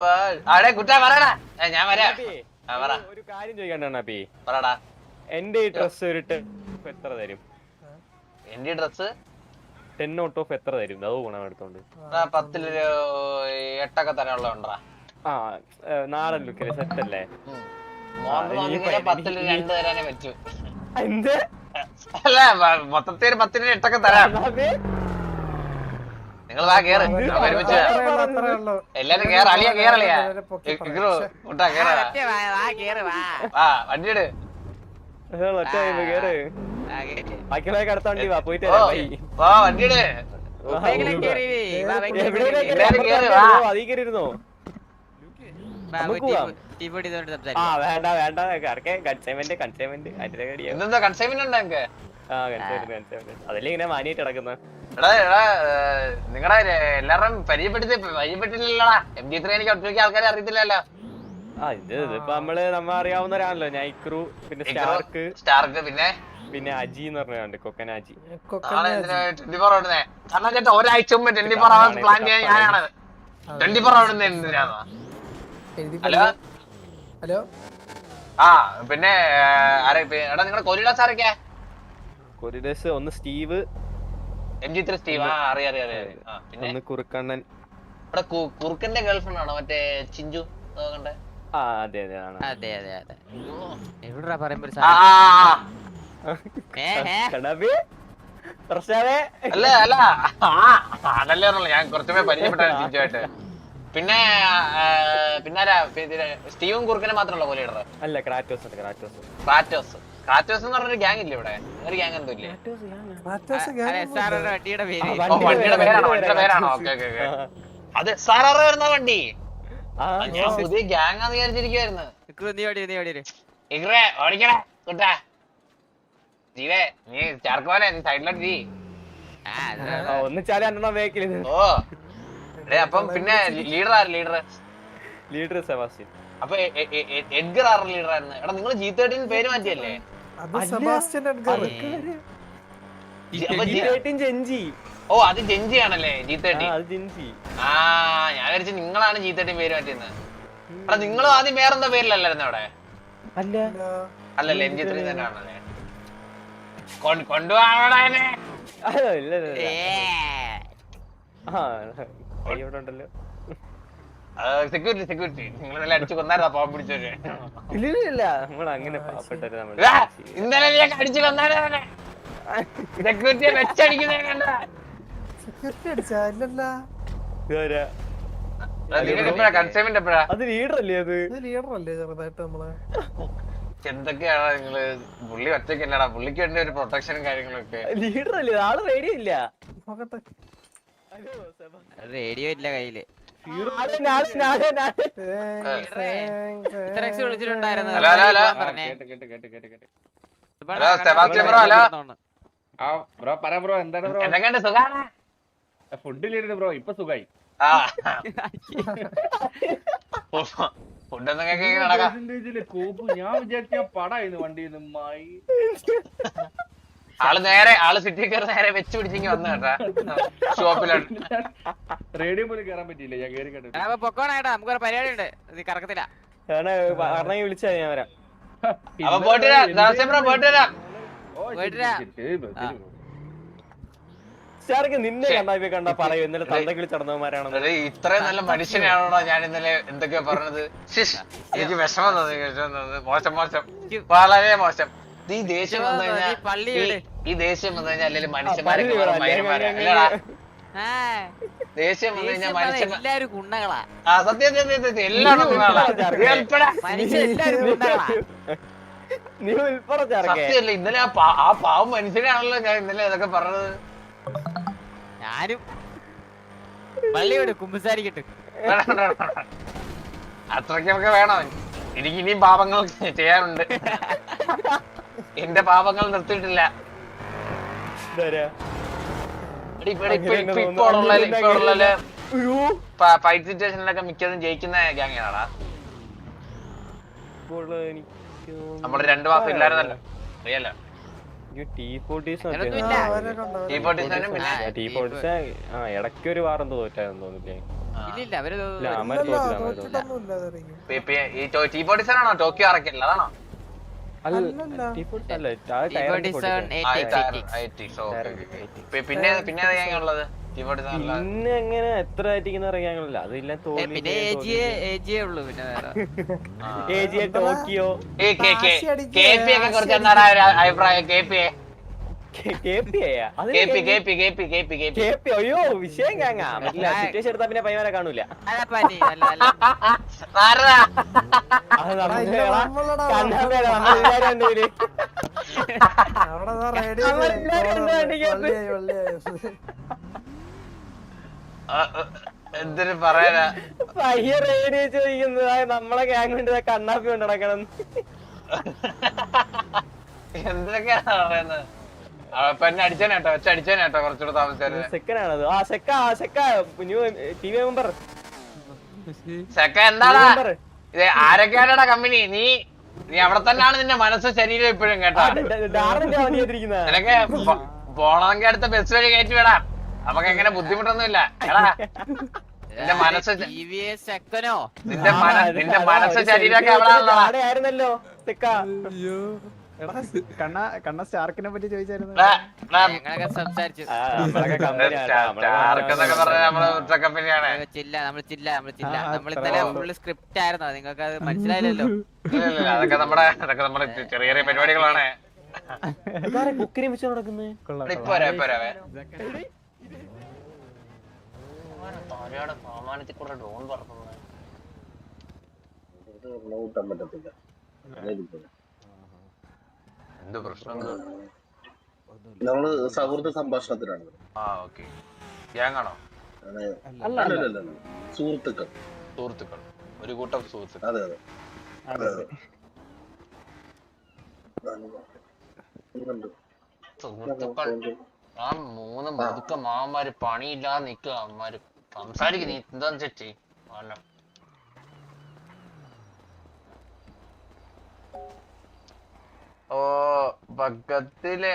ആടെ കുട്ടാ പറയടാ ഞാൻ വരാം. ഒരു കാര്യം ചോദിക്കണ്ടാ പറടാ. എന്റെ ഈ ഡ്രസ് ഒരു എത്ര തരും? എന്റെ ഡ്രസ് 10 ഔട്ട് ഓഫ് എത്ര തരും? അത് ഗുണം എടുത്തോണ്ട് 10 8 തരാനുള്ള ഉണ്ടാ. ആ നാടൻ ലുക്കില് സെറ്റ് അല്ലേ? 10 2 തരാനേ പറ്റൂ. എന്ത് അല്ല മൊത്തത്തിൽ 10 8 തരാം. നിങ്ങൾ വാ കേറ്, ഒരുമിച്ച് എല്ലാരും കേറ്. അളിയാ കേറളിയാ കൂട്ടാ കേറ. വണ്ടി ഇട്. ബാക്കിയുള്ളവർക്ക് അടുത്ത വണ്ടി വാ പോയിട്ട് വണ്ടി ഇട്. അതീ കയറിയിരുന്നോ? ആ വേണ്ട വേണ്ട കൺസൈൻമെന്റ് എന്താ കൺസൈൻമെന്റ് ഉണ്ടോ നിങ്ങക്ക്? അതല്ലേ ഇങ്ങനെ മാനിയായിട്ട് കിടക്കുന്ന. എടാ നിങ്ങളുടെ എല്ലാവരും പരിചയപ്പെട്ടില്ലടാ. MG3 എനിക്ക് ഒട്ടുമിക്ക ആൾക്കാരെ അറിയത്തില്ലല്ലോ. ഇതിപ്പോ നമ്മ അറിയാവുന്നവരാണല്ലോ. നൈക്രു, പിന്നെ സ്റ്റാർക്ക്, പിന്നെ അജി എന്ന് പറഞ്ഞാണ്ട് കൊക്കനാജി. 24 ഓടുന്നേ കാരണം ചേട്ടാ ഒരാഴ്ച മുമ്പ് 24 hours പ്ലാൻ ചെയ്യാൻ ഞാനാണ്. 24 ഓടുന്നത് എന്തിനാണ്? Hello hello. ആ പിന്നെ എടാ നിങ്ങളുടെ കൊരിഡോസ് ആരൊക്കെയാ? കൊരിഡോസ് ഒന്ന് സ്റ്റീവ്, MG3 സ്റ്റീവ്. അറിയാം. പിന്നെ കുറുക്കണ്ണൻ. ഇവിടെ കുറുക്കന്റെ ഗേൾഫ്രണ്ട് ആണോ മറ്റേ ചിഞ്ചു? നോക്കണ്ടേ. ആ അതെ അല്ല അതല്ലേ ഞാൻ കുറച്ചുമേ പരിചയപ്പെട്ട ചിഞ്ചുമായിട്ട്. പിന്നെ സ്റ്റീവും കുറുക്കനെ മാത്രമല്ല പോലെ ഇടറ്. അല്ല ക്രാറ്റോസ് എന്ന് പറഞ്ഞൊരു ഗ്യാങ് ഇല്ല ഇവിടെ? ഒരു ഗ്യാങ് എന്തോ ഇല്ലേ? വണ്ടിയുടെ പേരാണോ? ഓക്കെ അത് SRR വരുന്ന വണ്ടി. ഞാൻ പുതിയ ഗ്യാങ് ആന്ന് വിചാരിച്ചിരിക്കുവായിരുന്നു. ഓടിക്കണേ കുട്ടാ. ജീവേ നീ ചാർക്കോലെ നീ സൈഡിലോട്ട് ജീ. ഓ അപ്പം പിന്നെ ലീഡർ സെബാസ്റ്റ്യൻ. അപ്പൊ എഡ്ഗർ ആറ് ലീഡർ ആയിരുന്നു. എടാ നിങ്ങൾ G13 പേര് മാറ്റിയല്ലേ? ഓ അത് ജെഞ്ചി ആണല്ലേ G13. ആ ഞാൻ വിചാരിച്ചു നിങ്ങളാണ് G13 പേര് മാറ്റിയെന്ന്. എടാ നിങ്ങളും ആദ്യം വേറെന്താ പേരിലല്ലായിരുന്നു അവിടെ? അല്ലല്ലേ MG3 തന്നെ ആണല്ലേ? കൊണ്ടുപോകാണോടാ എന്നെ? സെക്യൂരിറ്റി നിങ്ങൾ അടിച്ചു കൊന്നായിരുന്നോ പാവം പിടിച്ചവര്? ഇന്നലെ നീ അടിച്ചു കൊന്നാലേ സെക്യൂരിറ്റിയെ വെച്ചടിക്കുന്നേ കണ്ട. കൺസൈൻമെന്റ് എപ്പോഴാ? എന്തൊക്കെയാണോ നിങ്ങള്? പുള്ളി ഒറ്റയ്ക്കല്ലടാ, പുള്ളിക്ക് വേണ്ടി ഒരു പ്രൊട്ടക്ഷനും കാര്യങ്ങളൊക്കെ. റേഡിയോ ഇല്ല കയ്യില്. ഫുഡിലിരുന്ന് ബ്രോ ഇപ്പൊ സുഖായി. ഞാൻ വിചാരിച്ച പടായിരുന്നു വണ്ടിയിൽ നിന്നുമായി. ആള് സിറ്റി കയറി നേരെ വെച്ച് പിടിച്ചെങ്കിൽ വന്നു കേട്ടാ ഷോപ്പിലോട്ട്. റേഡിയോ പോലും കേറാൻ പറ്റിയില്ല. ഞാൻ കേറി കേട്ടോ പൊക്കോണേട്ടാ, നമുക്കൊരു പരിപാടി ഉണ്ട്. കറക്കത്തില്ല വിളിച്ചാ ഞാൻ വരാം. നിന്നെ കണ്ടാ പറയൂ ഇന്നലെ തന്തക്കിളി ചടന്നവന്മാരാണ്. ഇത്രയും നല്ല മനുഷ്യനാണോടാ ഞാൻ ഇന്നലെ എന്തൊക്കെയാ പറഞ്ഞത്? എനിക്ക് വിഷമം തോന്നി. മോശം വളരെ മോശം. ഈ ദേഷ്യം വന്നു കഴിഞ്ഞാൽ അല്ലെങ്കിൽ മനുഷ്യന്മാരൊക്കെ ദേഷ്യം വന്നു കഴിഞ്ഞാൽ എല്ലാരും കുണ്ണകളാ. സത്യം എല്ലാവരും സത്യല്ല. ഇന്നലെ ആ പാവം മനുഷ്യനാണല്ലോ ഞാൻ ഇന്നലെ ഇതൊക്കെ പറഞ്ഞത്. ഞാനും പള്ളിയോട് കുമ്പസാരിക്കട്ടെ. അത്രയ്ക്കൊക്കെ വേണം. എനിക്ക് ഇനിയും പാപങ്ങൾ ചെയ്യാനുണ്ട്. എന്റെ പാപങ്ങൾ നിർത്തിയിട്ടില്ല. ഫൈറ്റ് സിറ്റുവേഷനിലൊക്കെ മിക്കതും ജയിക്കുന്ന ഗ്യാങ്ങാടാ. നമ്മള് 2 മാസം ഇല്ലായിരുന്നല്ലോ, അറിയാലോ. ഇടയ്ക്ക് ഒരു വാറെന്തോ തോറ്റായിരുന്നു തോന്നില്ലേ? ഇല്ലില്ല അവര് ഇല്ല, അവന്മാര് തോറ്റില്ല. ഈ T47 ആണോ ടോക്കിയോ ഇറക്കില്ല അതാണോ? അല്ല, T47 അല്ല, അത് ടയറിന്റെ പിന്നെ പിന്നെ ഏതാ gang ഉള്ളത്? T47 അല്ലാതെ. പിന്നെ എങ്ങനെ എത്ര ആയിട്ടിരിക്കുന്ന ഇറങ്ങിയാങ്ങളില്ല അതില്ല പിന്നെ AGA ഉള്ളു പിന്നെ വേറെ ഏജിയ ടോക്കിയോ ഈ KP ഒക്കെ കുറിച്ച് എന്താണ് അഭിപ്രായം? അയ്യോ വിഷയം കാങ്ങാ പറ്റില്ല. സിറ്റുവേഷൻ എടുത്താ പിന്നെ പയ്യനെ കാണൂല. അതാ പനി അല്ല അല്ല അത് കണ്ണാപ്പേടാ നമ്മളെല്ലാരും കണ്ടൂര്. എന്തൊരു പറയാനാ പയ്യ റേഡിയോ ചോദിക്കുന്നത് നമ്മളെ ഗ്യാങ് കൊണ്ട് കണ്ണാപ്പി കൊണ്ട് നടക്കണം. എന്തൊക്കെയാണ് പറയുന്നത്? എന്നെ അടിച്ചേനേട്ടോ അടിച്ചേനേട്ടോ കുറച്ചുകൂടെ താമസിച്ചാല്. സെക്കനാണത്. മെമ്പർ സെക്ക എന്താടാ ഇത്? ആരൊക്കെയാണടാ കമ്പനി? നീ അവിടെ തന്നെയാണ് നിന്റെ മനസ്സും ശരീരം ഇപ്പോഴും കേട്ടാ. നിനക്ക് പോണമെങ്കിൽ അടുത്ത ബസ് വഴി കയറ്റി വിടാം. നമുക്ക് എങ്ങനെ ബുദ്ധിമുട്ടൊന്നുമില്ല. എടാ നിന്റെ മനസ്സ് നിന്റെ മനസ്സും ശരീരമൊക്കെ അവിടെ ആയിരുന്നല്ലോ സെക്ക. കണ്ണ സ്റ്റാർക്കിനെ പറ്റി ചോദിച്ചായിരുന്നു. സംസാരിച്ചു നമ്മൾ ഇന്നലെ ഫുള്ള് സ്ക്രിപ്റ്റ് ആയിരുന്നു. നിങ്ങൾക്ക് അത് മനസ്സിലായില്ലല്ലോ. അതൊക്കെ നമ്മുടെ ചെറിയ ചെറിയ പരിപാടികളാണ്. കുക്കിനെ വെച്ച് നടക്കുന്നത് സാമാനത്തിൽ കൂടെ ഡ്രോൺ പറക്കുന്നത് എന്ത് പ്രശ്നം? നമ്മള് സൗഹൃദ സംഭാഷണത്തിലാണ്. ആ ഓക്കെ. ഗ്യാങ്ങാണോ? സുഹൃത്തുക്കൾ ഒരു കൂട്ടം സുഹൃത്തുക്കൾ. അതെ അതെ സുഹൃത്തുക്കൾ ആ മൂന്ന് മുതുക്ക മാമാര് പണിയില്ലാതെ നിക്കുക. അമ്മമാര് സംസാരിക്കും. നീ എന്താന്ന് വെച്ചേ ഓ ഭഗത്തിലെ